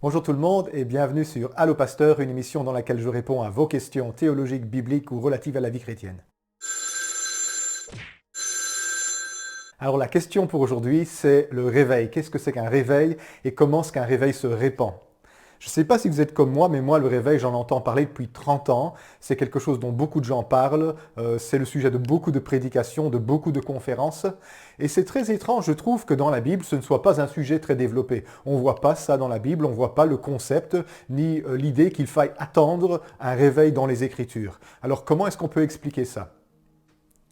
Bonjour tout le monde et bienvenue sur Allo Pasteur, une émission dans laquelle je réponds à vos questions théologiques, bibliques ou relatives à la vie chrétienne. Alors la question pour aujourd'hui, c'est le réveil. Qu'est-ce que c'est qu'un réveil et comment est-ce qu'un réveil se répand? Je ne sais pas si vous êtes comme moi, mais moi, le réveil, j'en entends parler depuis 30 ans. C'est quelque chose dont beaucoup de gens parlent. C'est le sujet de beaucoup de prédications, de beaucoup de conférences. Et c'est très étrange, je trouve, que dans la Bible, ce ne soit pas un sujet très développé. On ne voit pas ça dans la Bible, on ne voit pas le concept, ni l'idée qu'il faille attendre un réveil dans les Écritures. Alors comment est-ce qu'on peut expliquer ça?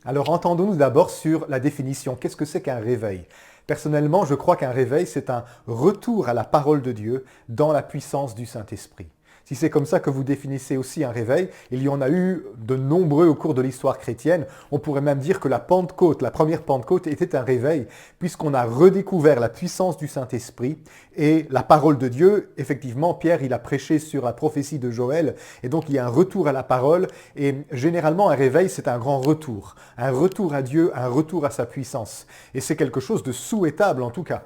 Alors entendons-nous d'abord sur la définition. Qu'est-ce que c'est qu'un réveil? Personnellement, je crois qu'un réveil, c'est un retour à la parole de Dieu dans la puissance du Saint-Esprit. Si c'est comme ça que vous définissez aussi un réveil, il y en a eu de nombreux au cours de l'histoire chrétienne. On pourrait même dire que la Pentecôte, la première Pentecôte, était un réveil, puisqu'on a redécouvert la puissance du Saint-Esprit et la parole de Dieu. Effectivement, Pierre, il a prêché sur la prophétie de Joël, et donc il y a un retour à la parole, et généralement un réveil, c'est un grand retour à Dieu, un retour à sa puissance. Et c'est quelque chose de souhaitable en tout cas.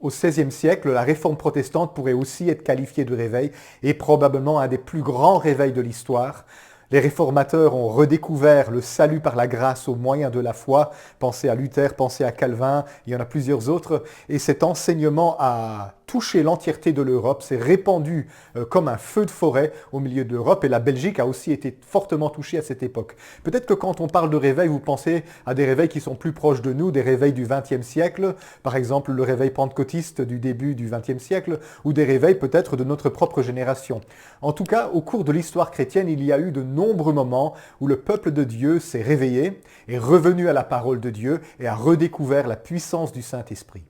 Au XVIe siècle, la réforme protestante pourrait aussi être qualifiée de réveil et probablement un des plus grands réveils de l'histoire. Les réformateurs ont redécouvert le salut par la grâce au moyen de la foi. Pensez à Luther, pensez à Calvin, il y en a plusieurs autres. Et cet enseignement a touché l'entièreté de l'Europe, s'est répandu comme un feu de forêt au milieu de l'Europe. Et la Belgique a aussi été fortement touchée à cette époque. Peut-être que quand on parle de réveil, vous pensez à des réveils qui sont plus proches de nous, des réveils du XXe siècle, par exemple le réveil pentecôtiste du début du XXe siècle, ou des réveils peut-être de notre propre génération. En tout cas, au cours de l'histoire chrétienne, il y a eu de nombreux moments où le peuple de Dieu s'est réveillé, est revenu à la parole de Dieu et a redécouvert la puissance du Saint-Esprit.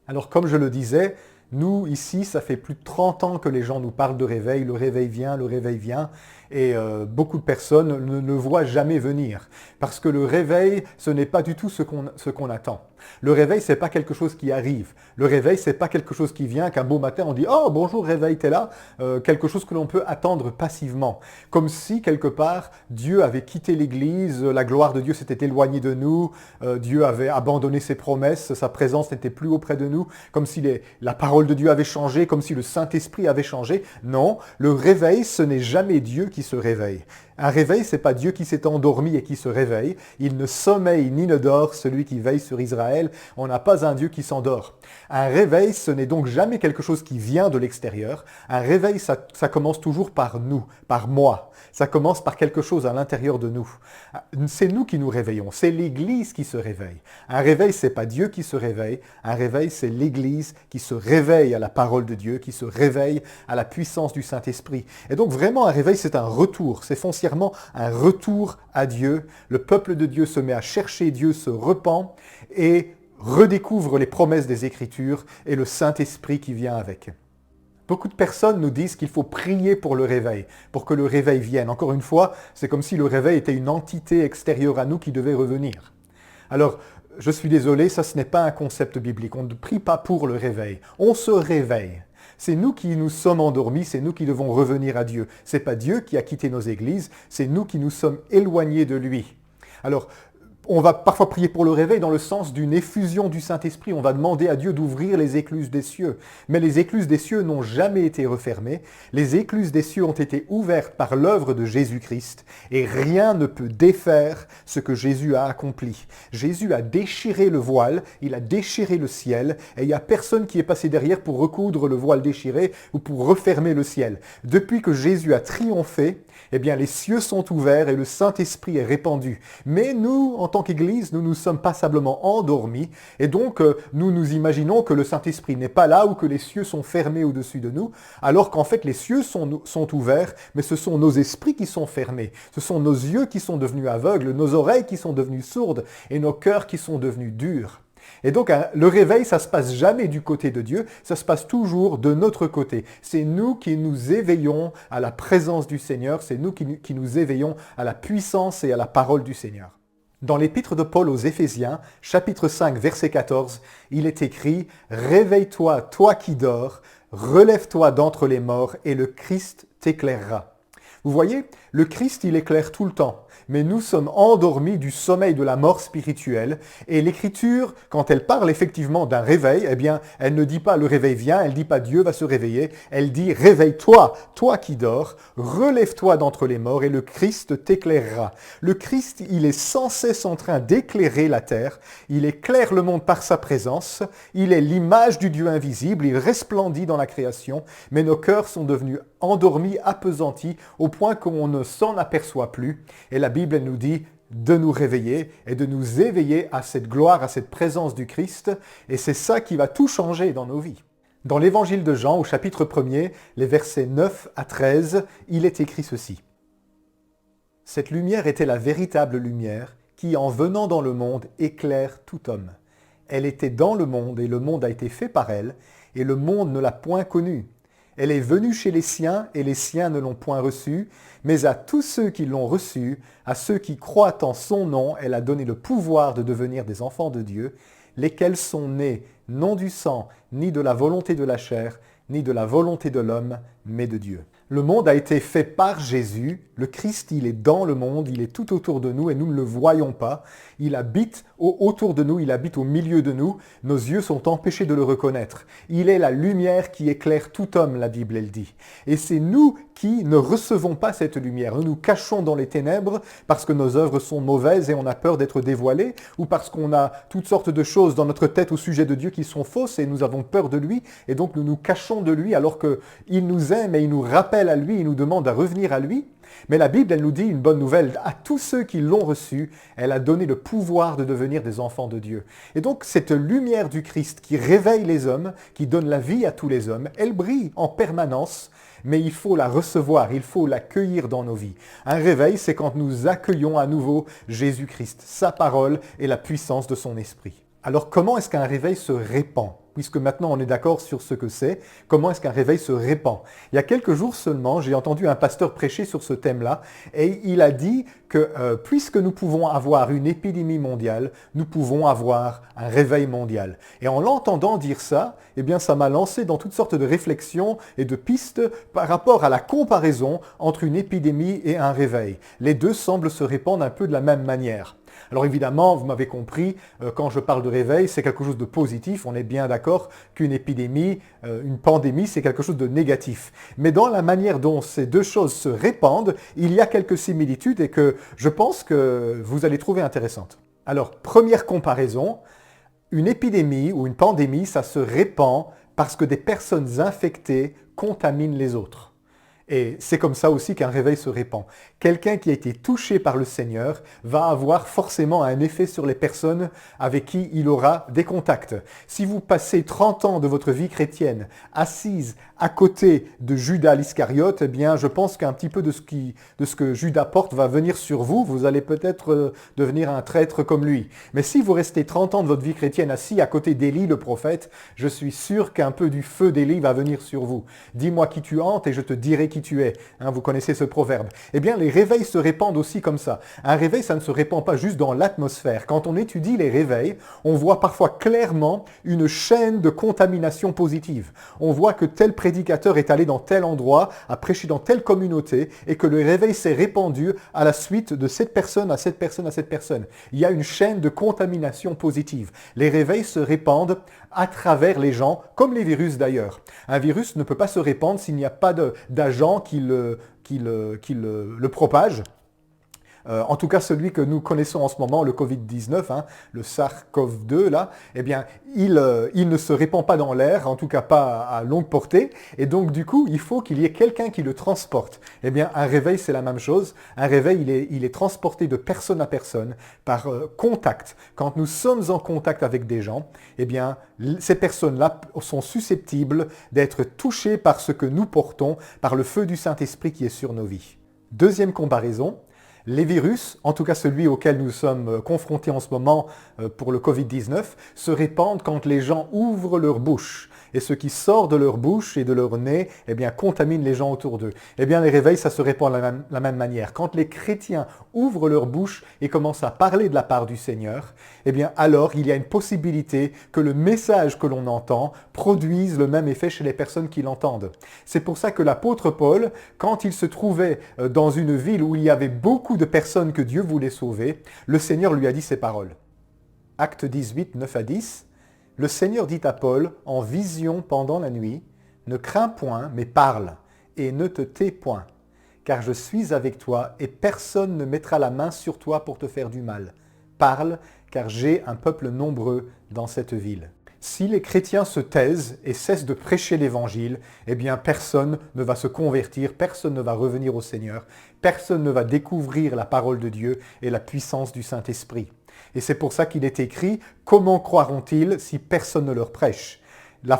Alors comme je le disais, nous, ici, ça fait plus de 30 ans que les gens nous parlent de réveil, le réveil vient, et beaucoup de personnes ne le voient jamais venir. Parce que le réveil, ce n'est pas du tout ce qu'on attend. Le réveil, c'est pas quelque chose qui arrive. Le réveil, c'est pas quelque chose qui vient, qu'un beau matin, on dit « Oh, bonjour, réveil, t'es là !» Quelque chose que l'on peut attendre passivement. Comme si, quelque part, Dieu avait quitté l'Église, la gloire de Dieu s'était éloignée de nous, Dieu avait abandonné ses promesses, sa présence n'était plus auprès de nous, comme si la parole de Dieu avait changé, comme si le Saint-Esprit avait changé. Non, le réveil, ce n'est jamais Dieu qui se réveille. Un réveil, c'est pas Dieu qui s'est endormi et qui se réveille. Il ne sommeille ni ne dort celui qui veille sur Israël. On n'a pas un Dieu qui s'endort. Un réveil, ce n'est donc jamais quelque chose qui vient de l'extérieur. Un réveil, ça commence toujours par nous, par moi. Ça commence par quelque chose à l'intérieur de nous. C'est nous qui nous réveillons. C'est l'Église qui se réveille. Un réveil, c'est pas Dieu qui se réveille. Un réveil, c'est l'Église qui se réveille à la parole de Dieu, qui se réveille à la puissance du Saint-Esprit. Et donc vraiment, un réveil, c'est un retour. C'est foncièrement un retour à Dieu. Le peuple de Dieu se met à chercher Dieu, se repent et redécouvre les promesses des Écritures et le Saint-Esprit qui vient avec. Beaucoup de personnes nous disent qu'il faut prier pour le réveil, pour que le réveil vienne. Encore une fois, c'est comme si le réveil était une entité extérieure à nous qui devait revenir. Alors, je suis désolé, ça ce n'est pas un concept biblique. On ne prie pas pour le réveil. On se réveille. C'est nous qui nous sommes endormis, c'est nous qui devons revenir à Dieu. Ce n'est pas Dieu qui a quitté nos églises, c'est nous qui nous sommes éloignés de lui. Alors, on va parfois prier pour le réveil dans le sens d'une effusion du Saint-Esprit. On va demander à Dieu d'ouvrir les écluses des cieux. Mais les écluses des cieux n'ont jamais été refermées. Les écluses des cieux ont été ouvertes par l'œuvre de Jésus-Christ. Et rien ne peut défaire ce que Jésus a accompli. Jésus a déchiré le voile, il a déchiré le ciel, et il n'y a personne qui est passé derrière pour recoudre le voile déchiré ou pour refermer le ciel. Depuis que Jésus a triomphé, eh bien les cieux sont ouverts et le Saint-Esprit est répandu. Mais nous, en tant qu'Église, nous nous sommes passablement endormis et donc nous nous imaginons que le Saint-Esprit n'est pas là ou que les cieux sont fermés au-dessus de nous, alors qu'en fait les cieux sont ouverts, mais ce sont nos esprits qui sont fermés. Ce sont nos yeux qui sont devenus aveugles, nos oreilles qui sont devenues sourdes et nos cœurs qui sont devenus durs. Et donc le réveil, ça ne se passe jamais du côté de Dieu, ça se passe toujours de notre côté. C'est nous qui nous éveillons à la présence du Seigneur, c'est nous qui nous éveillons à la puissance et à la parole du Seigneur. Dans l'épître de Paul aux Éphésiens, chapitre 5, verset 14, il est écrit « Réveille-toi, toi qui dors, relève-toi d'entre les morts et le Christ t'éclairera. » Vous voyez, Le Christ, il éclaire tout le temps, mais nous sommes endormis du sommeil de la mort spirituelle. Et l'Écriture, quand elle parle effectivement d'un réveil, eh bien, elle ne dit pas le réveil vient, elle ne dit pas Dieu va se réveiller, elle dit réveille-toi, toi qui dors, relève-toi d'entre les morts et le Christ t'éclairera. Le Christ, il est sans cesse en train d'éclairer la terre, il éclaire le monde par sa présence, il est l'image du Dieu invisible, il resplendit dans la création, mais nos cœurs sont devenus endormis, appesantis, au point qu'on ne s'en aperçoit plus. Et la Bible elle nous dit de nous réveiller et de nous éveiller à cette gloire, à cette présence du Christ. Et c'est ça qui va tout changer dans nos vies. Dans l'évangile de Jean, au chapitre 1er, les versets 9 à 13, il est écrit ceci. « Cette lumière était la véritable lumière qui, en venant dans le monde, éclaire tout homme. Elle était dans le monde et le monde a été fait par elle, et le monde ne l'a point connue. Elle est venue chez les siens, et les siens ne l'ont point reçue, mais à tous ceux qui l'ont reçue, à ceux qui croient en son nom, elle a donné le pouvoir de devenir des enfants de Dieu, lesquels sont nés non du sang, ni de la volonté de la chair, ni de la volonté de l'homme, mais de Dieu. » Le monde a été fait par Jésus. Le Christ, il est dans le monde, il est tout autour de nous et nous ne le voyons pas. Il habite autour de nous, il habite au milieu de nous. Nos yeux sont empêchés de le reconnaître. Il est la lumière qui éclaire tout homme, la Bible, elle dit. Et c'est nous qui ne recevons pas cette lumière. Nous nous cachons dans les ténèbres parce que nos œuvres sont mauvaises et on a peur d'être dévoilés, ou parce qu'on a toutes sortes de choses dans notre tête au sujet de Dieu qui sont fausses et nous avons peur de lui, et donc nous nous cachons de lui alors qu'il nous aime et il nous rappelle à lui, il nous demande à revenir à lui. Mais la Bible, elle nous dit une bonne nouvelle. À tous ceux qui l'ont reçue, elle a donné le pouvoir de devenir des enfants de Dieu. Et donc, cette lumière du Christ qui réveille les hommes, qui donne la vie à tous les hommes, elle brille en permanence, mais il faut la recevoir, il faut l'accueillir dans nos vies. Un réveil, c'est quand nous accueillons à nouveau Jésus-Christ, sa parole et la puissance de son esprit. Alors, comment est-ce qu'un réveil se répand ? Puisque maintenant on est d'accord sur ce que c'est, comment est-ce qu'un réveil se répand? Il y a quelques jours seulement, j'ai entendu un pasteur prêcher sur ce thème-là, et il a dit que puisque nous pouvons avoir une épidémie mondiale, nous pouvons avoir un réveil mondial. Et en l'entendant dire ça, eh bien ça m'a lancé dans toutes sortes de réflexions et de pistes par rapport à la comparaison entre une épidémie et un réveil. Les deux semblent se répandre un peu de la même manière. Alors évidemment, vous m'avez compris, quand je parle de réveil, c'est quelque chose de positif. On est bien d'accord qu'une épidémie, une pandémie, c'est quelque chose de négatif. Mais dans la manière dont ces deux choses se répandent, il y a quelques similitudes et que je pense que vous allez trouver intéressantes. Alors, première comparaison, une épidémie ou une pandémie, ça se répand parce que des personnes infectées contaminent les autres. Et c'est comme ça aussi qu'un réveil se répand. Quelqu'un qui a été touché par le Seigneur va avoir forcément un effet sur les personnes avec qui il aura des contacts. Si vous passez 30 ans de votre vie chrétienne assise à côté de Judas l'Iscariote, eh bien, je pense qu'un petit peu de ce que Judas porte va venir sur vous. Vous allez peut-être devenir un traître comme lui. Mais si vous restez 30 ans de votre vie chrétienne assis à côté d'Élie le prophète, je suis sûr qu'un peu du feu d'Élie va venir sur vous. Dis-moi qui tu hantes et je te dirai qui tu es. Vous connaissez ce proverbe. Eh bien, les réveils se répandent aussi comme ça. Un réveil, ça ne se répand pas juste dans l'atmosphère. Quand on étudie les réveils, on voit parfois clairement une chaîne de contamination positive. On voit que tel prédicateur est allé dans tel endroit, a prêché dans telle communauté, et que le réveil s'est répandu à la suite de cette personne, à cette personne, à cette personne. Il y a une chaîne de contamination positive. Les réveils se répandent à travers les gens, comme les virus d'ailleurs. Un virus ne peut pas se répandre s'il n'y a pas d'agent qui le propage. En tout cas, celui que nous connaissons en ce moment, le Covid-19, le SARS-CoV-2, là, eh bien, il ne se répand pas dans l'air, en tout cas pas à longue portée, et donc du coup, il faut qu'il y ait quelqu'un qui le transporte. Eh bien, un réveil, c'est la même chose. Un réveil, il est transporté de personne à personne, par contact. Quand nous sommes en contact avec des gens, eh bien, ces personnes-là sont susceptibles d'être touchées par ce que nous portons, par le feu du Saint-Esprit qui est sur nos vies. Deuxième comparaison, Les virus, en tout cas celui auquel nous sommes confrontés en ce moment pour le Covid-19, se répandent quand les gens ouvrent leur bouche. Et ce qui sort de leur bouche et de leur nez, eh bien, contamine les gens autour d'eux. Eh bien, les réveils, ça se répand de la même manière. Quand les chrétiens ouvrent leur bouche et commencent à parler de la part du Seigneur, eh bien, alors, il y a une possibilité que le message que l'on entend produise le même effet chez les personnes qui l'entendent. C'est pour ça que l'apôtre Paul, quand il se trouvait dans une ville où il y avait beaucoup de personnes que Dieu voulait sauver, le Seigneur lui a dit ces paroles. Acte 18, 9 à 10. Le Seigneur dit à Paul, en vision pendant la nuit, « Ne crains point, mais parle, et ne te tais point, car je suis avec toi, et personne ne mettra la main sur toi pour te faire du mal. Parle, car j'ai un peuple nombreux dans cette ville. » Si les chrétiens se taisent et cessent de prêcher l'Évangile, eh bien personne ne va se convertir, personne ne va revenir au Seigneur, personne ne va découvrir la parole de Dieu et la puissance du Saint-Esprit. Et c'est pour ça qu'il est écrit « Comment croiront-ils si personne ne leur prêche ?»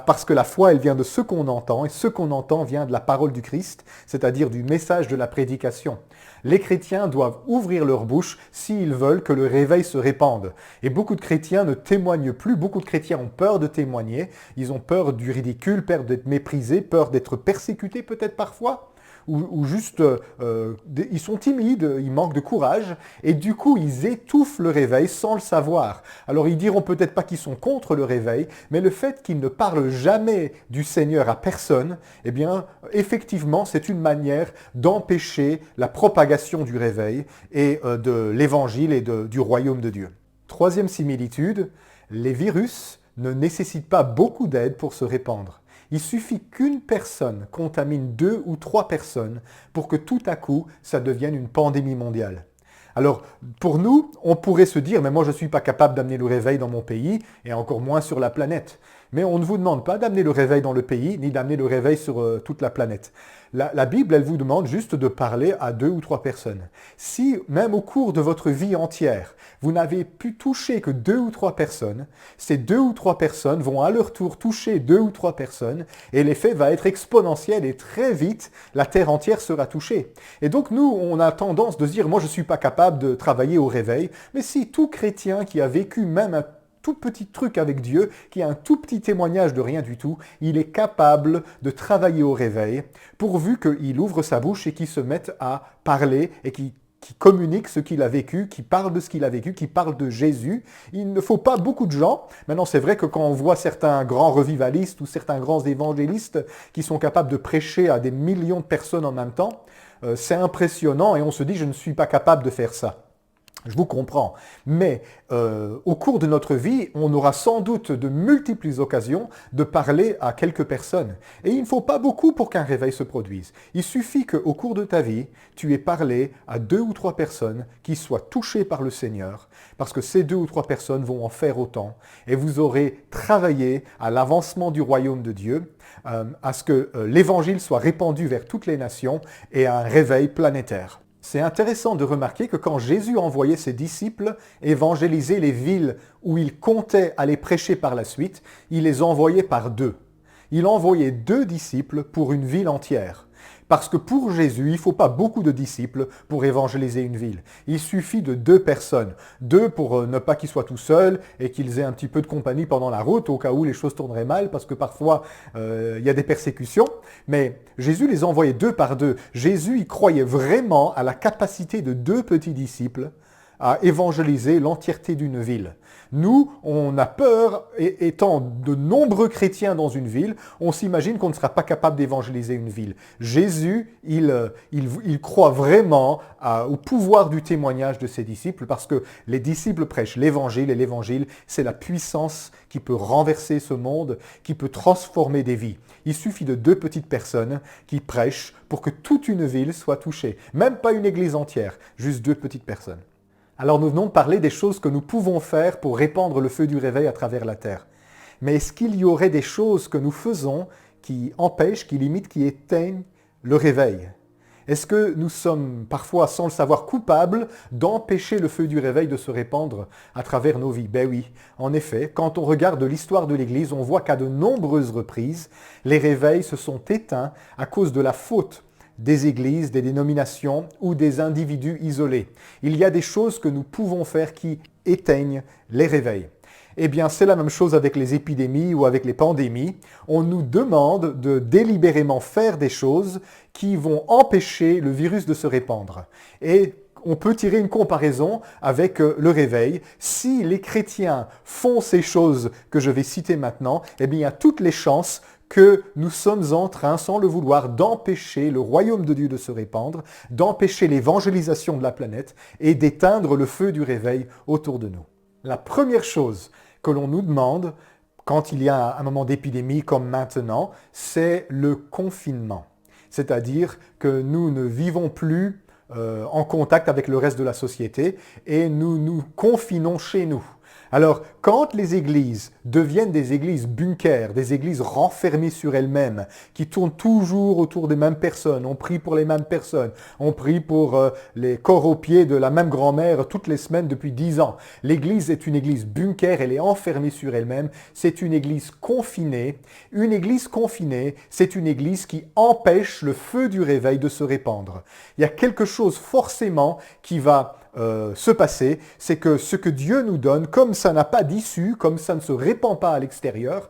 Parce que la foi, elle vient de ce qu'on entend, et ce qu'on entend vient de la parole du Christ, c'est-à-dire du message de la prédication. Les chrétiens doivent ouvrir leur bouche s'ils veulent que le réveil se répande. Et beaucoup de chrétiens ne témoignent plus, beaucoup de chrétiens ont peur de témoigner, ils ont peur du ridicule, peur d'être méprisés, peur d'être persécutés peut-être parfois. Ou juste, ils sont timides, ils manquent de courage, et du coup, ils étouffent le réveil sans le savoir. Alors, ils diront peut-être pas qu'ils sont contre le réveil, mais le fait qu'ils ne parlent jamais du Seigneur à personne, eh bien, effectivement, c'est une manière d'empêcher la propagation du réveil et de l'Évangile et du royaume de Dieu. Troisième similitude, les virus ne nécessitent pas beaucoup d'aide pour se répandre. Il suffit qu'une personne contamine 2 ou 3 personnes pour que tout à coup, ça devienne une pandémie mondiale. Alors, pour nous, on pourrait se dire, mais moi je ne suis pas capable d'amener le réveil dans mon pays, et encore moins sur la planète. Mais on ne vous demande pas d'amener le réveil dans le pays, ni d'amener le réveil sur toute la planète. La Bible, elle vous demande juste de parler à 2 ou 3 personnes. Si, même au cours de votre vie entière, vous n'avez pu toucher que 2 ou 3 personnes, ces 2 ou 3 personnes vont à leur tour toucher 2 ou 3 personnes, et l'effet va être exponentiel, et très vite, la terre entière sera touchée. Et donc nous, on a tendance de se dire, moi je ne suis pas capable de travailler au réveil, mais si tout chrétien qui a vécu même un tout petit truc avec Dieu, qui a un tout petit témoignage de rien du tout, il est capable de travailler au réveil, pourvu qu'il ouvre sa bouche et qu'il se mette à parler et qui communique ce qu'il a vécu, qui parle de ce qu'il a vécu, qui parle de Jésus. Il ne faut pas beaucoup de gens. Maintenant, c'est vrai que quand on voit certains grands revivalistes ou certains grands évangélistes qui sont capables de prêcher à des millions de personnes en même temps, c'est impressionnant et on se dit, je ne suis pas capable de faire ça. Je vous comprends, mais au cours de notre vie, on aura sans doute de multiples occasions de parler à quelques personnes. Et il ne faut pas beaucoup pour qu'un réveil se produise. Il suffit qu'au cours de ta vie, tu aies parlé à 2 ou 3 personnes qui soient touchées par le Seigneur, parce que ces 2 ou 3 personnes vont en faire autant. Et vous aurez travaillé à l'avancement du royaume de Dieu, à ce que l'Évangile soit répandu vers toutes les nations et à un réveil planétaire. C'est intéressant de remarquer que quand Jésus envoyait ses disciples évangéliser les villes où il comptait aller prêcher par la suite, il les envoyait par 2. Il envoyait 2 disciples pour une ville entière. Parce que pour Jésus, il ne faut pas beaucoup de disciples pour évangéliser une ville. Il suffit de 2 personnes. 2 pour ne pas qu'ils soient tout seuls et qu'ils aient un petit peu de compagnie pendant la route au cas où les choses tourneraient mal parce que parfois il y a des persécutions. Mais Jésus les envoyait 2 par 2. Jésus, il croyait vraiment à la capacité de 2 petits disciples à évangéliser l'entièreté d'une ville. Nous, on a peur, et étant de nombreux chrétiens dans une ville, on s'imagine qu'on ne sera pas capable d'évangéliser une ville. Jésus, il croit vraiment au pouvoir du témoignage de ses disciples parce que les disciples prêchent l'évangile et l'évangile, c'est la puissance qui peut renverser ce monde, qui peut transformer des vies. Il suffit de 2 petites personnes qui prêchent pour que toute une ville soit touchée. Même pas une église entière, juste 2 petites personnes. Alors nous venons de parler des choses que nous pouvons faire pour répandre le feu du réveil à travers la terre. Mais est-ce qu'il y aurait des choses que nous faisons qui empêchent, qui limitent, qui éteignent le réveil? Est-ce que nous sommes parfois, sans le savoir, coupables d'empêcher le feu du réveil de se répandre à travers nos vies? Ben oui, en effet, quand on regarde l'histoire de l'Église, on voit qu'à de nombreuses reprises, les réveils se sont éteints à cause de la faute des églises, des dénominations ou des individus isolés. Il y a des choses que nous pouvons faire qui éteignent les réveils. Eh bien, c'est la même chose avec les épidémies ou avec les pandémies. On nous demande de délibérément faire des choses qui vont empêcher le virus de se répandre. Et on peut tirer une comparaison avec le réveil. Si les chrétiens font ces choses que je vais citer maintenant, eh bien, il y a toutes les chances que nous sommes en train, sans le vouloir, d'empêcher le royaume de Dieu de se répandre, d'empêcher l'évangélisation de la planète et d'éteindre le feu du réveil autour de nous. La première chose que l'on nous demande quand il y a un moment d'épidémie comme maintenant, c'est le confinement. C'est-à-dire que nous ne vivons plus en contact avec le reste de la société et nous nous confinons chez nous. Alors, quand les églises deviennent des églises bunkers, des églises renfermées sur elles-mêmes, qui tournent toujours autour des mêmes personnes, on prie pour les mêmes personnes, on prie pour les corps aux pieds de la même grand-mère toutes les semaines depuis 10 ans. L'église est une église bunker, elle est enfermée sur elle-même, c'est une église confinée. Une église confinée, c'est une église qui empêche le feu du réveil de se répandre. Il y a quelque chose forcément qui va se passer, c'est que ce que Dieu nous donne, comme ça n'a pas d'issue, comme ça ne se répand pas à l'extérieur,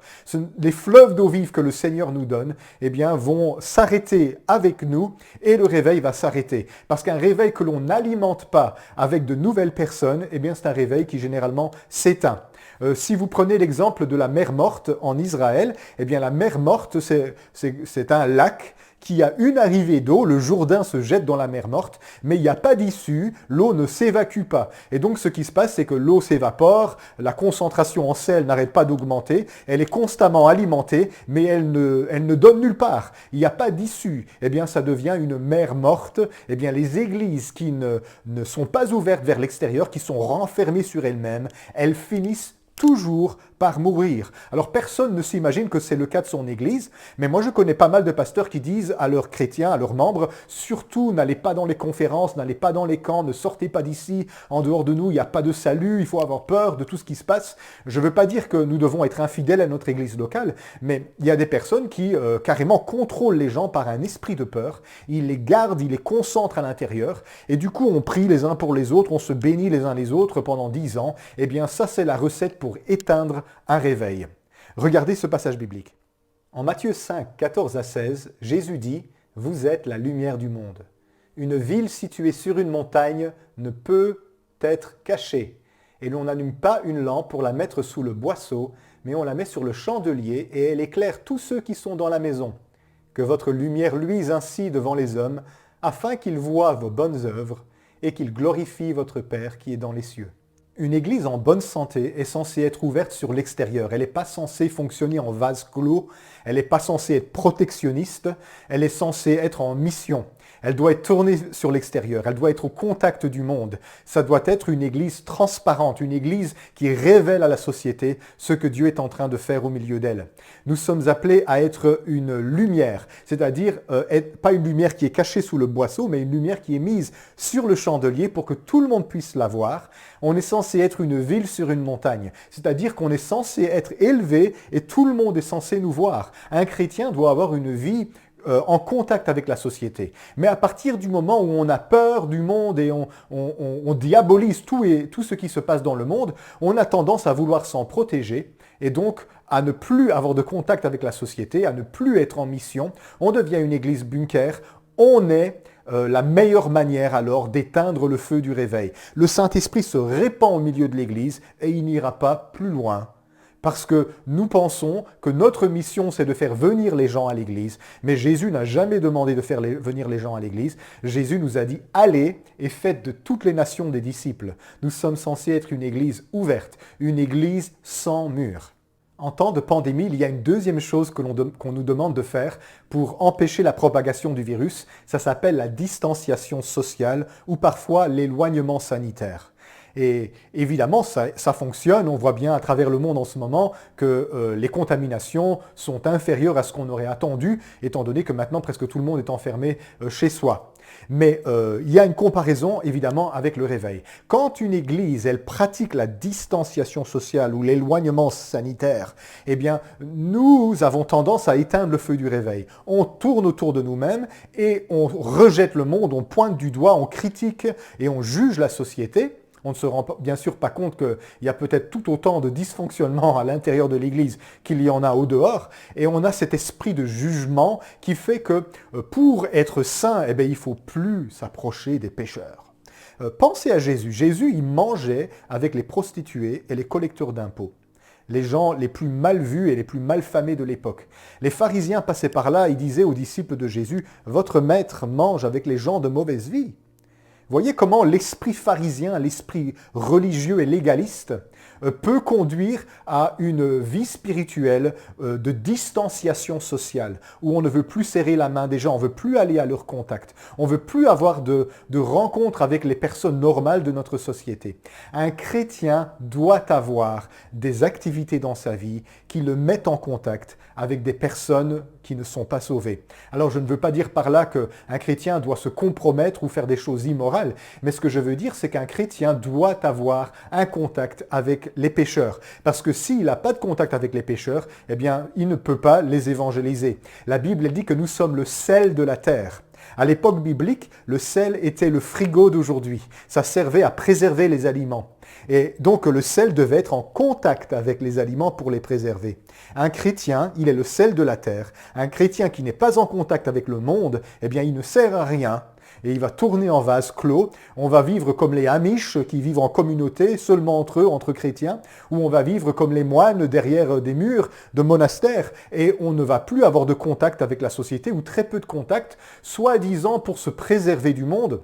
les fleuves d'eau vive que le Seigneur nous donne, eh bien, vont s'arrêter avec nous et le réveil va s'arrêter. Parce qu'un réveil que l'on n'alimente pas avec de nouvelles personnes, eh bien, c'est un réveil qui généralement s'éteint. Si vous prenez l'exemple de la mer morte en Israël, eh bien, la mer morte, c'est un lac qui a une arrivée d'eau, le Jourdain se jette dans la mer morte, mais il n'y a pas d'issue, l'eau ne s'évacue pas. Et donc ce qui se passe, c'est que l'eau s'évapore, la concentration en sel n'arrête pas d'augmenter, elle est constamment alimentée, mais elle ne donne nulle part. Il n'y a pas d'issue. Eh bien, ça devient une mer morte. Eh bien, les églises qui ne sont pas ouvertes vers l'extérieur, qui sont renfermées sur elles-mêmes, elles finissent toujours par mourir. Alors personne ne s'imagine que c'est le cas de son église, mais moi je connais pas mal de pasteurs qui disent à leurs chrétiens, à leurs membres, surtout n'allez pas dans les conférences, n'allez pas dans les camps, ne sortez pas d'ici, en dehors de nous il n'y a pas de salut, il faut avoir peur de tout ce qui se passe. Je ne veux pas dire que nous devons être infidèles à notre église locale, mais il y a des personnes qui carrément contrôlent les gens par un esprit de peur, ils les gardent, ils les concentrent à l'intérieur, et du coup on prie les uns pour les autres, on se bénit les uns les autres pendant 10 ans, et bien ça c'est la recette pour éteindre un réveil. Regardez ce passage biblique. En Matthieu 5, 14 à 16, Jésus dit « Vous êtes la lumière du monde. Une ville située sur une montagne ne peut être cachée, et l'on n'allume pas une lampe pour la mettre sous le boisseau, mais on la met sur le chandelier, et elle éclaire tous ceux qui sont dans la maison. Que votre lumière luise ainsi devant les hommes, afin qu'ils voient vos bonnes œuvres, et qu'ils glorifient votre Père qui est dans les cieux. » Une église en bonne santé est censée être ouverte sur l'extérieur. Elle n'est pas censée fonctionner en vase clos, elle n'est pas censée être protectionniste, elle est censée être en mission. Elle doit être tournée sur l'extérieur, elle doit être au contact du monde. Ça doit être une église transparente, une église qui révèle à la société ce que Dieu est en train de faire au milieu d'elle. Nous sommes appelés à être une lumière, c'est-à-dire pas une lumière qui est cachée sous le boisseau, mais une lumière qui est mise sur le chandelier pour que tout le monde puisse la voir. On est censé être une ville sur une montagne, c'est-à-dire qu'on est censé être élevé et tout le monde est censé nous voir. Un chrétien doit avoir une vie en contact avec la société. Mais à partir du moment où on a peur du monde et on diabolise tout ce qui se passe dans le monde, on a tendance à vouloir s'en protéger et donc à ne plus avoir de contact avec la société, à ne plus être en mission. On devient une église bunker. On est la meilleure manière alors d'éteindre le feu du réveil. Le Saint-Esprit se répand au milieu de l'église et il n'ira pas plus loin. Parce que nous pensons que notre mission, c'est de faire venir les gens à l'église. Mais Jésus n'a jamais demandé de faire venir les gens à l'église. Jésus nous a dit « Allez et faites de toutes les nations des disciples ». Nous sommes censés être une église ouverte, une église sans mur. En temps de pandémie, il y a une deuxième chose qu'on nous demande de faire pour empêcher la propagation du virus. Ça s'appelle la distanciation sociale ou parfois l'éloignement sanitaire. Et évidemment, ça fonctionne. On voit bien à travers le monde en ce moment que les contaminations sont inférieures à ce qu'on aurait attendu, étant donné que maintenant presque tout le monde est enfermé chez soi. Mais il y a une comparaison évidemment avec le réveil. Quand une église, elle pratique la distanciation sociale ou l'éloignement sanitaire, eh bien nous avons tendance à éteindre le feu du réveil. On tourne autour de nous-mêmes et on rejette le monde, on pointe du doigt, on critique et on juge la société. On ne se rend bien sûr pas compte qu'il y a peut-être tout autant de dysfonctionnements à l'intérieur de l'Église qu'il y en a au dehors. Et on a cet esprit de jugement qui fait que pour être saint, eh bien, il ne faut plus s'approcher des pécheurs. Pensez à Jésus. Jésus, il mangeait avec les prostituées et les collecteurs d'impôts. Les gens les plus mal vus et les plus mal famés de l'époque. Les pharisiens passaient par là et disaient aux disciples de Jésus, « Votre maître mange avec les gens de mauvaise vie. » Voyez comment l'esprit pharisien, l'esprit religieux et légaliste peut conduire à une vie spirituelle de distanciation sociale, où on ne veut plus serrer la main des gens, on ne veut plus aller à leur contact, on ne veut plus avoir de rencontres avec les personnes normales de notre société. Un chrétien doit avoir des activités dans sa vie qui le mettent en contact avec des personnes qui ne sont pas sauvées. Alors je ne veux pas dire par là qu'un chrétien doit se compromettre ou faire des choses immorales, mais ce que je veux dire, c'est qu'un chrétien doit avoir un contact avec les pécheurs. Parce que s'il n'a pas de contact avec les pécheurs, eh bien, il ne peut pas les évangéliser. La Bible dit que nous sommes le sel de la terre. À l'époque biblique, le sel était le frigo d'aujourd'hui. Ça servait à préserver les aliments. Et donc le sel devait être en contact avec les aliments pour les préserver. Un chrétien, il est le sel de la terre. Un chrétien qui n'est pas en contact avec le monde, eh bien il ne sert à rien. Et il va tourner en vase clos. On va vivre comme les Amish qui vivent en communauté, seulement entre eux, entre chrétiens, ou on va vivre comme les moines derrière des murs de monastères, et on ne va plus avoir de contact avec la société, ou très peu de contact, soi-disant pour se préserver du monde,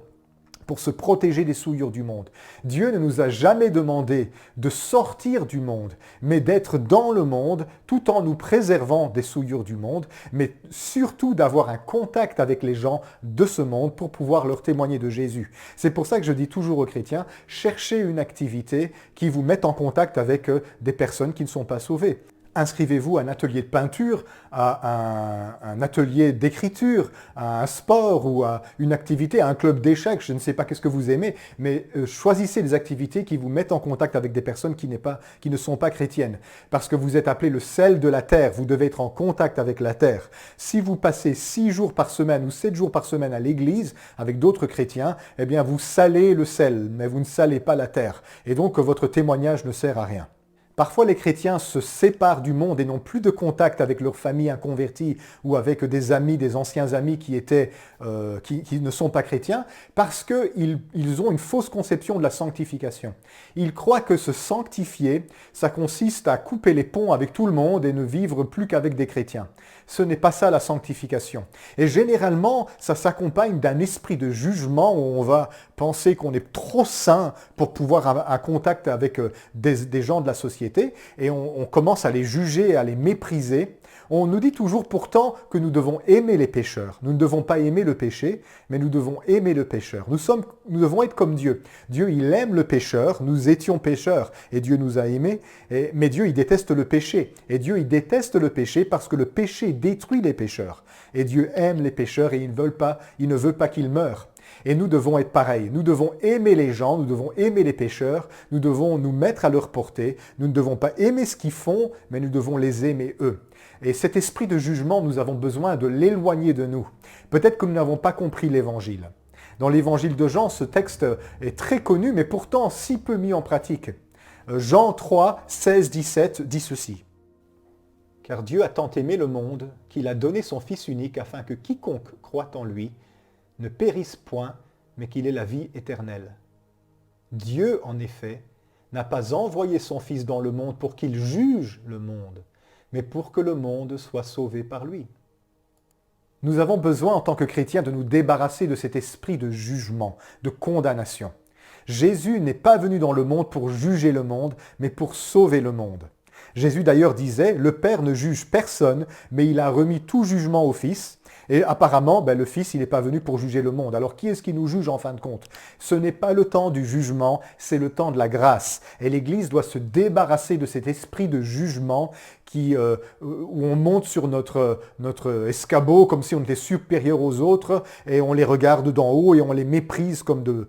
pour se protéger des souillures du monde. Dieu ne nous a jamais demandé de sortir du monde, mais d'être dans le monde tout en nous préservant des souillures du monde, mais surtout d'avoir un contact avec les gens de ce monde pour pouvoir leur témoigner de Jésus. C'est pour ça que je dis toujours aux chrétiens, cherchez une activité qui vous mette en contact avec des personnes qui ne sont pas sauvées. Inscrivez-vous à un atelier de peinture, à un atelier d'écriture, à un sport ou à une activité, à un club d'échecs, je ne sais pas qu'est-ce que vous aimez, mais choisissez des activités qui vous mettent en contact avec des personnes qui ne sont pas chrétiennes. Parce que vous êtes appelé le sel de la terre, vous devez être en contact avec la terre. Si vous passez 6 jours par semaine ou 7 jours par semaine à l'église avec d'autres chrétiens, eh bien vous salez le sel, mais vous ne salez pas la terre. Et donc votre témoignage ne sert à rien. Parfois, les chrétiens se séparent du monde et n'ont plus de contact avec leur famille inconvertie ou avec des amis, des anciens amis qui ne sont pas chrétiens parce qu'ils ont une fausse conception de la sanctification. Ils croient que se sanctifier, ça consiste à couper les ponts avec tout le monde et ne vivre plus qu'avec des chrétiens. Ce n'est pas ça la sanctification. Et généralement, ça s'accompagne d'un esprit de jugement où on va penser qu'on est trop saint pour pouvoir avoir un contact avec des gens de la société et on commence à les juger, à les mépriser. On nous dit toujours pourtant que nous devons aimer les pécheurs. Nous ne devons pas aimer le péché, mais nous devons aimer le pécheur. Nous devons être comme Dieu. Dieu, il aime le pécheur. Nous étions pécheurs et Dieu nous a aimés. Mais Dieu, il déteste le péché. Et Dieu, il déteste le péché parce que le péché détruit les pécheurs. Et Dieu aime les pécheurs et il ne veut pas qu'ils meurent. Et nous devons être pareils. Nous devons aimer les gens, nous devons aimer les pécheurs, nous devons nous mettre à leur portée. Nous ne devons pas aimer ce qu'ils font, mais nous devons les aimer eux. Et cet esprit de jugement, nous avons besoin de l'éloigner de nous. Peut-être que nous n'avons pas compris l'évangile. Dans l'évangile de Jean, ce texte est très connu, mais pourtant si peu mis en pratique. Jean 3, 16, 17 dit ceci. « Car Dieu a tant aimé le monde qu'il a donné son Fils unique afin que quiconque croit en lui ne périsse point, mais qu'il ait la vie éternelle. Dieu, en effet, n'a pas envoyé son Fils dans le monde pour qu'il juge le monde, mais pour que le monde soit sauvé par lui. » Nous avons besoin, en tant que chrétiens, de nous débarrasser de cet esprit de jugement, de condamnation. Jésus n'est pas venu dans le monde pour juger le monde, mais pour sauver le monde. Jésus d'ailleurs disait, « Le Père ne juge personne, mais il a remis tout jugement au Fils. » Et apparemment, le Fils, il n'est pas venu pour juger le monde. Alors qui est-ce qui nous juge en fin de compte? Ce n'est pas le temps du jugement, c'est le temps de la grâce. Et l'Église doit se débarrasser de cet esprit de jugement où on monte sur notre escabeau comme si on était supérieur aux autres et on les regarde d'en haut et on les méprise comme de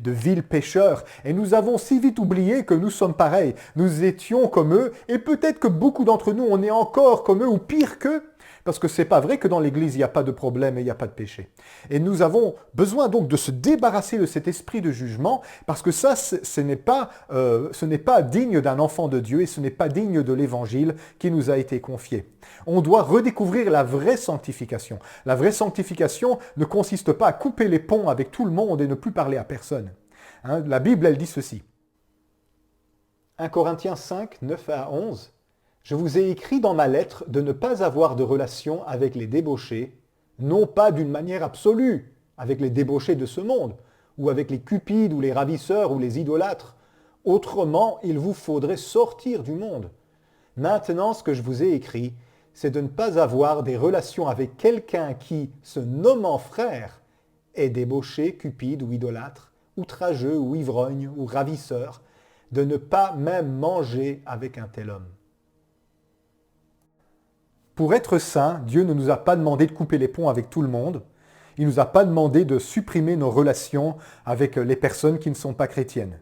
vils pécheurs. Et nous avons si vite oublié que nous sommes pareils. Nous étions comme eux et peut-être que beaucoup d'entre nous, on est encore comme eux ou pire qu'eux. Parce que ce n'est pas vrai que dans l'Église, il n'y a pas de problème et il n'y a pas de péché. Et nous avons besoin donc de se débarrasser de cet esprit de jugement, parce que ça, ce n'est pas digne d'un enfant de Dieu et ce n'est pas digne de l'Évangile qui nous a été confié. On doit redécouvrir la vraie sanctification. La vraie sanctification ne consiste pas à couper les ponts avec tout le monde et ne plus parler à personne. La Bible, elle dit ceci. 1 Corinthiens 5, 9 à 11. Je vous ai écrit dans ma lettre de ne pas avoir de relation avec les débauchés, non pas d'une manière absolue, avec les débauchés de ce monde, ou avec les cupides, ou les ravisseurs, ou les idolâtres. Autrement, il vous faudrait sortir du monde. Maintenant, ce que je vous ai écrit, c'est de ne pas avoir des relations avec quelqu'un qui, se nommant frère, est débauché, cupide ou idolâtre, outrageux ou ivrogne ou ravisseur, de ne pas même manger avec un tel homme. Pour être saint, Dieu ne nous a pas demandé de couper les ponts avec tout le monde. Il ne nous a pas demandé de supprimer nos relations avec les personnes qui ne sont pas chrétiennes.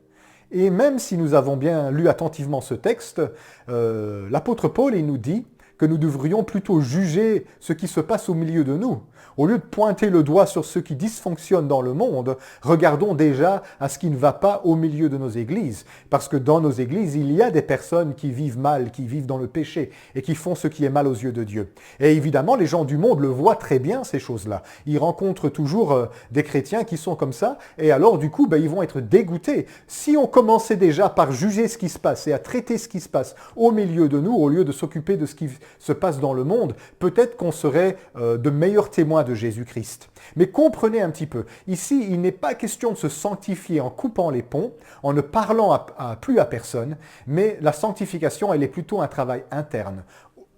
Et même si nous avons bien lu attentivement ce texte, l'apôtre Paul, il nous dit que nous devrions plutôt juger ce qui se passe au milieu de nous. Au lieu de pointer le doigt sur ce qui dysfonctionne dans le monde, regardons déjà à ce qui ne va pas au milieu de nos églises. Parce que dans nos églises, il y a des personnes qui vivent mal, qui vivent dans le péché et qui font ce qui est mal aux yeux de Dieu. Et évidemment, les gens du monde le voient très bien, ces choses-là. Ils rencontrent toujours des chrétiens qui sont comme ça et alors du coup, ils vont être dégoûtés. Si on commençait déjà par juger ce qui se passe et à traiter ce qui se passe au milieu de nous, au lieu de s'occuper de ce qui se passe dans le monde, peut-être qu'on serait de meilleurs témoins de Jésus-Christ. Mais comprenez un petit peu, ici, il n'est pas question de se sanctifier en coupant les ponts, en ne parlant plus à personne, mais la sanctification, elle est plutôt un travail interne,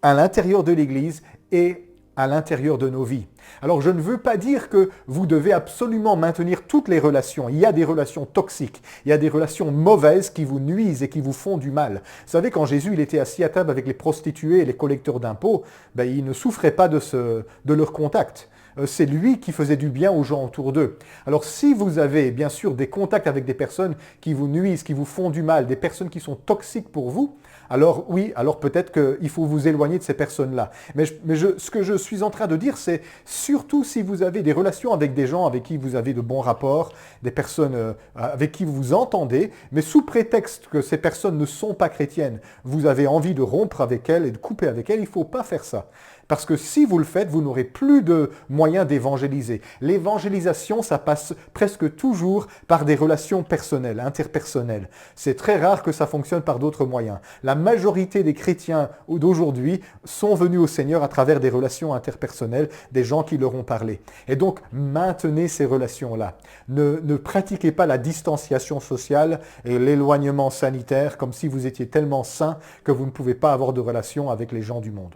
à l'intérieur de l'Église et à l'intérieur de nos vies. Alors je ne veux pas dire que vous devez absolument maintenir toutes les relations. Il y a des relations toxiques, il y a des relations mauvaises qui vous nuisent et qui vous font du mal. Vous savez, quand Jésus il était assis à table avec les prostituées et les collecteurs d'impôts, il ne souffrait pas de leur contact. C'est lui qui faisait du bien aux gens autour d'eux. Alors si vous avez bien sûr des contacts avec des personnes qui vous nuisent, qui vous font du mal, des personnes qui sont toxiques pour vous, alors oui, alors peut-être qu'il faut vous éloigner de ces personnes-là. Mais ce que je suis en train de dire, c'est surtout si vous avez des relations avec des gens avec qui vous avez de bons rapports, des personnes avec qui vous vous entendez, mais sous prétexte que ces personnes ne sont pas chrétiennes, vous avez envie de rompre avec elles et de couper avec elles, il ne faut pas faire ça. Parce que si vous le faites, vous n'aurez plus de moyens d'évangéliser. L'évangélisation, ça passe presque toujours par des relations personnelles, interpersonnelles. C'est très rare que ça fonctionne par d'autres moyens. La majorité des chrétiens d'aujourd'hui sont venus au Seigneur à travers des relations interpersonnelles, des gens qui leur ont parlé. Et donc, maintenez ces relations-là. Ne pratiquez pas la distanciation sociale et l'éloignement sanitaire comme si vous étiez tellement saint que vous ne pouvez pas avoir de relation avec les gens du monde.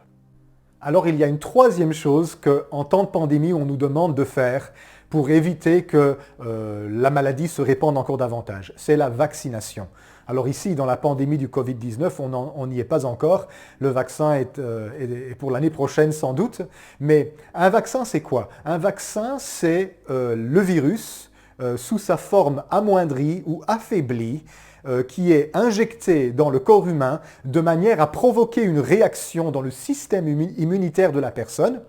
Alors il y a une troisième chose qu'en temps de pandémie, on nous demande de faire pour éviter que la maladie se répande encore davantage. C'est la vaccination. Alors ici, dans la pandémie du Covid-19, on n'y est pas encore. Le vaccin est pour l'année prochaine sans doute. Mais un vaccin, c'est quoi? Un vaccin, c'est le virus sous sa forme amoindrie ou affaiblie qui est injecté dans le corps humain de manière à provoquer une réaction dans le système immunitaire de la personne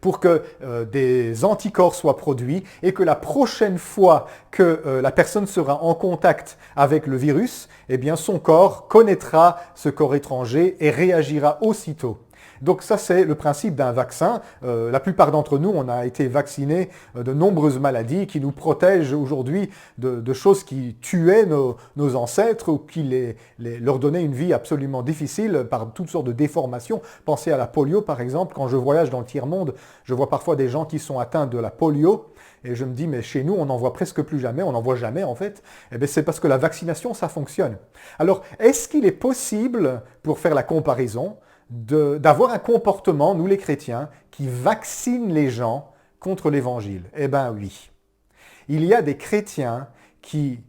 pour que des anticorps soient produits et que la prochaine fois que la personne sera en contact avec le virus, eh bien son corps connaîtra ce corps étranger et réagira aussitôt. Donc ça, c'est le principe d'un vaccin. La plupart d'entre nous, on a été vaccinés de nombreuses maladies qui nous protègent aujourd'hui de choses qui tuaient nos ancêtres ou qui leur donnaient une vie absolument difficile par toutes sortes de déformations. Pensez à la polio, par exemple. Quand je voyage dans le tiers-monde, je vois parfois des gens qui sont atteints de la polio. Et je me dis, mais chez nous, on n'en voit presque plus jamais, on n'en voit jamais en fait. Eh bien, c'est parce que la vaccination, ça fonctionne. Alors, est-ce qu'il est possible, pour faire la comparaison, d'avoir un comportement, nous les chrétiens, qui vaccine les gens contre l'évangile? Eh bien oui. Il y a des chrétiens qui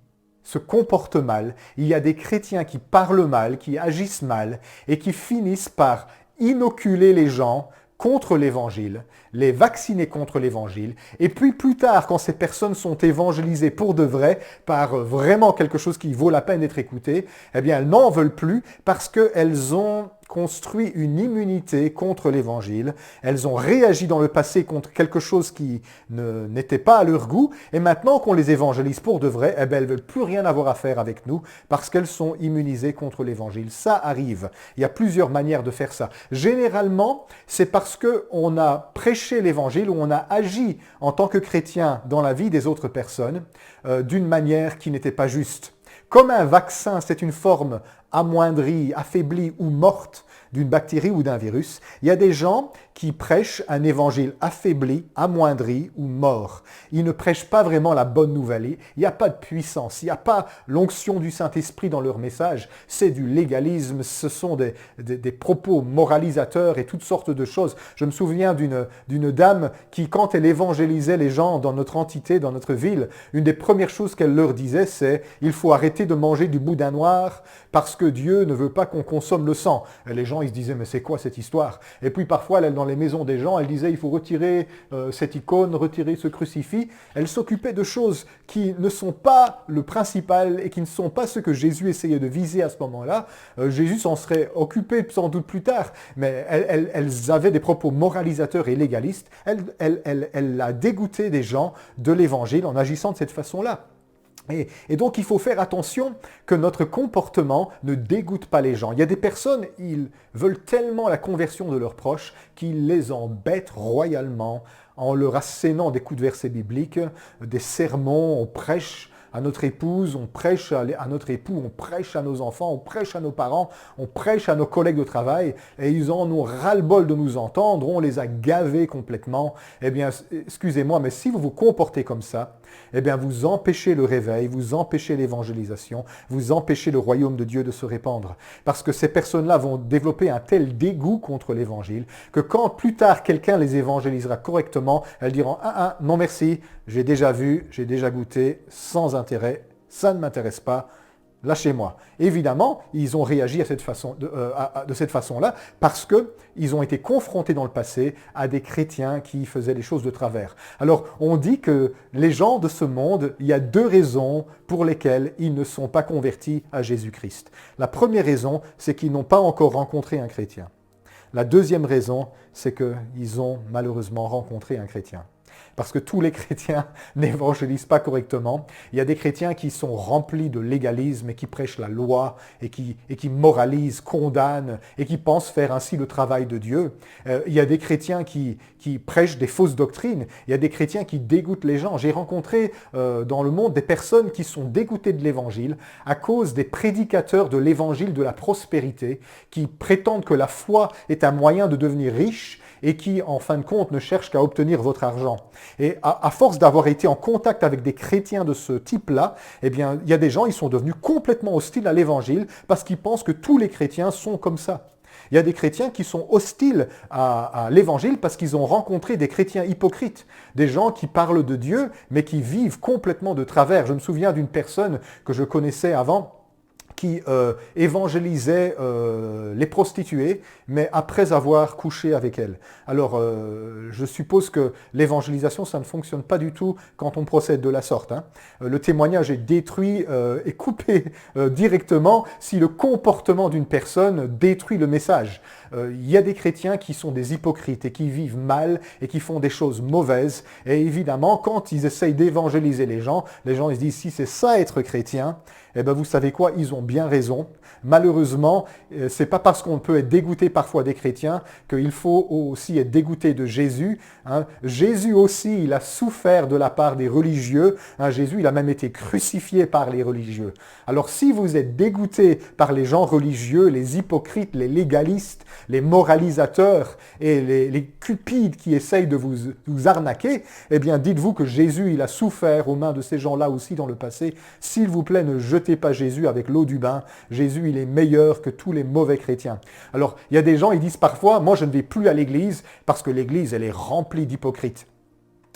se comportent mal, il y a des chrétiens qui parlent mal, qui agissent mal et qui finissent par inoculer les gens contre l'évangile, les vacciner contre l'évangile, et puis plus tard, quand ces personnes sont évangélisées pour de vrai, par vraiment quelque chose qui vaut la peine d'être écouté, eh bien elles n'en veulent plus parce qu'elles ont construit une immunité contre l'évangile, elles ont réagi dans le passé contre quelque chose qui n'était pas à leur goût, et maintenant qu'on les évangélise pour de vrai, eh bien, elles ne veulent plus rien avoir à faire avec nous parce qu'elles sont immunisées contre l'évangile. Ça arrive. Il y a plusieurs manières de faire ça. Généralement, c'est parce qu'on a prêché l'évangile ou on a agi en tant que chrétien dans la vie des autres personnes d'une manière qui n'était pas juste. Comme un vaccin, c'est une forme amoindrie, affaiblie ou morte d'une bactérie ou d'un virus, il y a des gens qui prêchent un évangile affaibli, amoindri ou mort. Ils ne prêchent pas vraiment la bonne nouvelle. Il n'y a pas de puissance, il n'y a pas l'onction du Saint-Esprit dans leur message. C'est du légalisme, ce sont des propos moralisateurs et toutes sortes de choses. Je me souviens d'une dame qui, quand elle évangélisait les gens dans notre entité, dans notre ville, une des premières choses qu'elle leur disait, c'est « il faut arrêter de manger du boudin noir parce que Dieu ne veut pas qu'on consomme le sang ». Et les gens, ils se disaient « mais c'est quoi cette histoire ?» Et puis parfois, elle, dans les maisons des gens, elle disait il faut retirer cette icône, retirer ce crucifix. Elle s'occupait de choses qui ne sont pas le principal et qui ne sont pas ce que Jésus essayait de viser à ce moment-là. Jésus s'en serait occupé sans doute plus tard, mais elles avaient des propos moralisateurs et légalistes. Elle a dégoûté des gens de l'évangile en agissant de cette façon-là. Et donc, il faut faire attention que notre comportement ne dégoûte pas les gens. Il y a des personnes, ils veulent tellement la conversion de leurs proches qu'ils les embêtent royalement en leur assénant des coups de versets bibliques, des sermons, on prêche à notre épouse, on prêche à notre époux, on prêche à nos enfants, on prêche à nos parents, on prêche à nos collègues de travail, et ils en ont ras-le-bol de nous entendre, on les a gavés complètement. Eh bien, excusez-moi, mais si vous vous comportez comme ça, eh bien, vous empêchez le réveil, vous empêchez l'évangélisation, vous empêchez le royaume de Dieu de se répandre. Parce que ces personnes-là vont développer un tel dégoût contre l'évangile que quand plus tard quelqu'un les évangélisera correctement, elles diront « Ah, non merci, j'ai déjà vu, j'ai déjà goûté, sans intérêt, ça ne m'intéresse pas, lâchez-moi ». Évidemment, ils ont réagi de cette façon-là parce qu'ils ont été confrontés dans le passé à des chrétiens qui faisaient les choses de travers. Alors, on dit que les gens de ce monde, il y a deux raisons pour lesquelles ils ne sont pas convertis à Jésus-Christ. La première raison, c'est qu'ils n'ont pas encore rencontré un chrétien. La deuxième raison, c'est qu'ils ont malheureusement rencontré un chrétien. Parce que tous les chrétiens n'évangélisent pas correctement. Il y a des chrétiens qui sont remplis de légalisme et qui prêchent la loi et qui moralisent, condamnent et qui pensent faire ainsi le travail de Dieu. Il y a des chrétiens qui prêchent des fausses doctrines. Il y a des chrétiens qui dégoûtent les gens. J'ai rencontré dans le monde des personnes qui sont dégoûtées de l'évangile à cause des prédicateurs de l'évangile de la prospérité qui prétendent que la foi est un moyen de devenir riche et qui, en fin de compte, ne cherchent qu'à obtenir votre argent. Et à force d'avoir été en contact avec des chrétiens de ce type-là, eh bien, il y a des gens, ils sont devenus complètement hostiles à l'évangile parce qu'ils pensent que tous les chrétiens sont comme ça. Il y a des chrétiens qui sont hostiles à l'évangile parce qu'ils ont rencontré des chrétiens hypocrites, des gens qui parlent de Dieu, mais qui vivent complètement de travers. Je me souviens d'une personne que je connaissais avant, qui évangélisait les prostituées, mais après avoir couché avec elles. Alors, je suppose que l'évangélisation, ça ne fonctionne pas du tout quand on procède de la sorte. Le témoignage est détruit et coupé directement si le comportement d'une personne détruit le message. Il y a des chrétiens qui sont des hypocrites et qui vivent mal et qui font des choses mauvaises. Et évidemment, quand ils essayent d'évangéliser les gens ils se disent, si c'est ça être chrétien, eh bien vous savez quoi, ils ont bien raison. Malheureusement, c'est pas parce qu'on peut être dégoûté parfois des chrétiens qu'il faut aussi être dégoûté de Jésus. Jésus aussi, il a souffert de la part des religieux. Jésus, il a même été crucifié par les religieux. Alors si vous êtes dégoûté par les gens religieux, les hypocrites, les légalistes, les moralisateurs et les cupides qui essayent de vous arnaquer, eh bien dites-vous que Jésus, il a souffert aux mains de ces gens-là aussi dans le passé. S'il vous plaît, ne jetez pas Jésus avec l'eau du bain. Jésus, il est meilleur que tous les mauvais chrétiens. Alors, il y a des gens, ils disent parfois, moi je ne vais plus à l'église parce que l'église, elle est remplie d'hypocrites.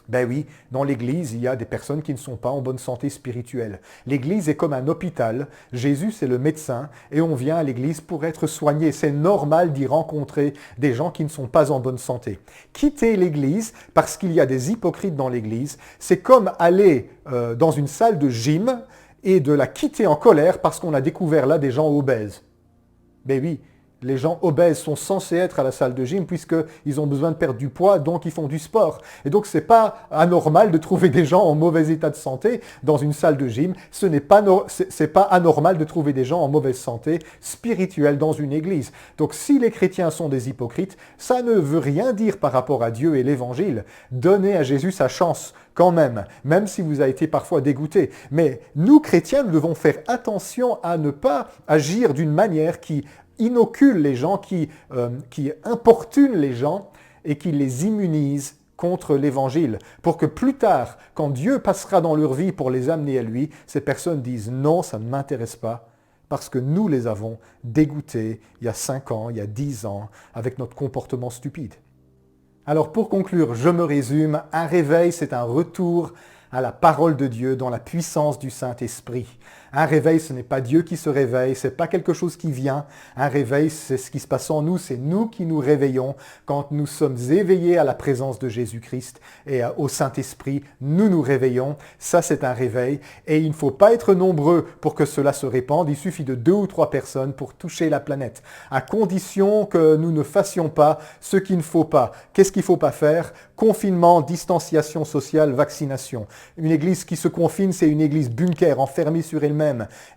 Ben oui, dans l'Église, il y a des personnes qui ne sont pas en bonne santé spirituelle. L'Église est comme un hôpital, Jésus c'est le médecin, et on vient à l'Église pour être soigné. C'est normal d'y rencontrer des gens qui ne sont pas en bonne santé. Quitter l'Église parce qu'il y a des hypocrites dans l'Église, c'est comme aller dans une salle de gym et de la quitter en colère parce qu'on a découvert là des gens obèses. Ben oui. Les gens obèses sont censés être à la salle de gym puisqu'ils ont besoin de perdre du poids, donc ils font du sport. Et donc c'est pas anormal de trouver des gens en mauvais état de santé dans une salle de gym. C'est pas anormal de trouver des gens en mauvaise santé spirituelle dans une église. Donc si les chrétiens sont des hypocrites, ça ne veut rien dire par rapport à Dieu et l'évangile. Donnez à Jésus sa chance quand même si vous avez été parfois dégoûté. Mais nous chrétiens, nous devons faire attention à ne pas agir d'une manière qui inocule les gens, qui importune les gens et qui les immunise contre l'évangile. Pour que plus tard, quand Dieu passera dans leur vie pour les amener à lui, ces personnes disent non, ça ne m'intéresse pas. Parce que nous les avons dégoûtés il y a 5 ans, il y a 10 ans, avec notre comportement stupide. Alors pour conclure, je me résume, un réveil, c'est un retour à la parole de Dieu dans la puissance du Saint-Esprit. Un réveil, ce n'est pas Dieu qui se réveille, ce n'est pas quelque chose qui vient. Un réveil, c'est ce qui se passe en nous, c'est nous qui nous réveillons quand nous sommes éveillés à la présence de Jésus-Christ et au Saint-Esprit. Nous nous réveillons, ça c'est un réveil. Et il ne faut pas être nombreux pour que cela se répande, il suffit de 2 ou 3 personnes pour toucher la planète. À condition que nous ne fassions pas ce qu'il ne faut pas. Qu'est-ce qu'il ne faut pas faire? Confinement, distanciation sociale, vaccination. Une église qui se confine, c'est une église bunker, enfermée sur elle-même.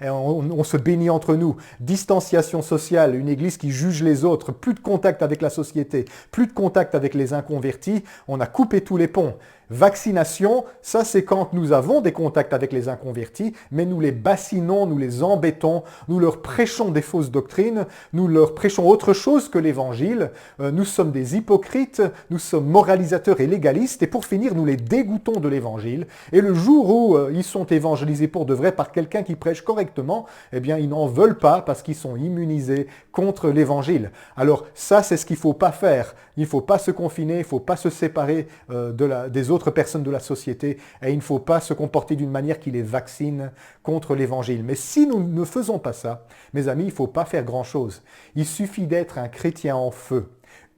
Et on se bénit entre nous. Distanciation sociale, une église qui juge les autres, plus de contact avec la société, plus de contact avec les inconvertis, on a coupé tous les ponts. Vaccination, ça c'est quand nous avons des contacts avec les inconvertis, mais nous les bassinons, nous les embêtons, nous leur prêchons des fausses doctrines, nous leur prêchons autre chose que l'évangile, nous sommes des hypocrites, nous sommes moralisateurs et légalistes, et pour finir, nous les dégoûtons de l'évangile, et le jour où ils sont évangélisés pour de vrai par quelqu'un qui prêche correctement, eh bien ils n'en veulent pas parce qu'ils sont immunisés contre l'évangile. Alors ça c'est ce qu'il ne faut pas faire, il ne faut pas se confiner, il ne faut pas se séparer des autres personnes de la société et il ne faut pas se comporter d'une manière qui les vaccine contre l'évangile. Mais si nous ne faisons pas ça, mes amis, il ne faut pas faire grand-chose. Il suffit d'être un chrétien en feu.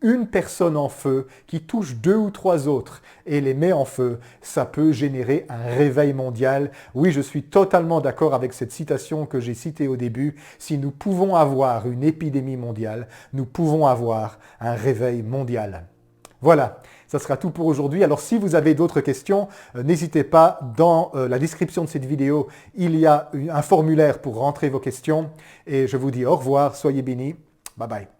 Une personne en feu qui touche 2 ou 3 autres et les met en feu, ça peut générer un réveil mondial. Oui, je suis totalement d'accord avec cette citation que j'ai citée au début. Si nous pouvons avoir une épidémie mondiale, nous pouvons avoir un réveil mondial. Voilà, ça sera tout pour aujourd'hui. Alors si vous avez d'autres questions, n'hésitez pas, dans la description de cette vidéo, il y a un formulaire pour rentrer vos questions. Et je vous dis au revoir, soyez bénis, bye bye.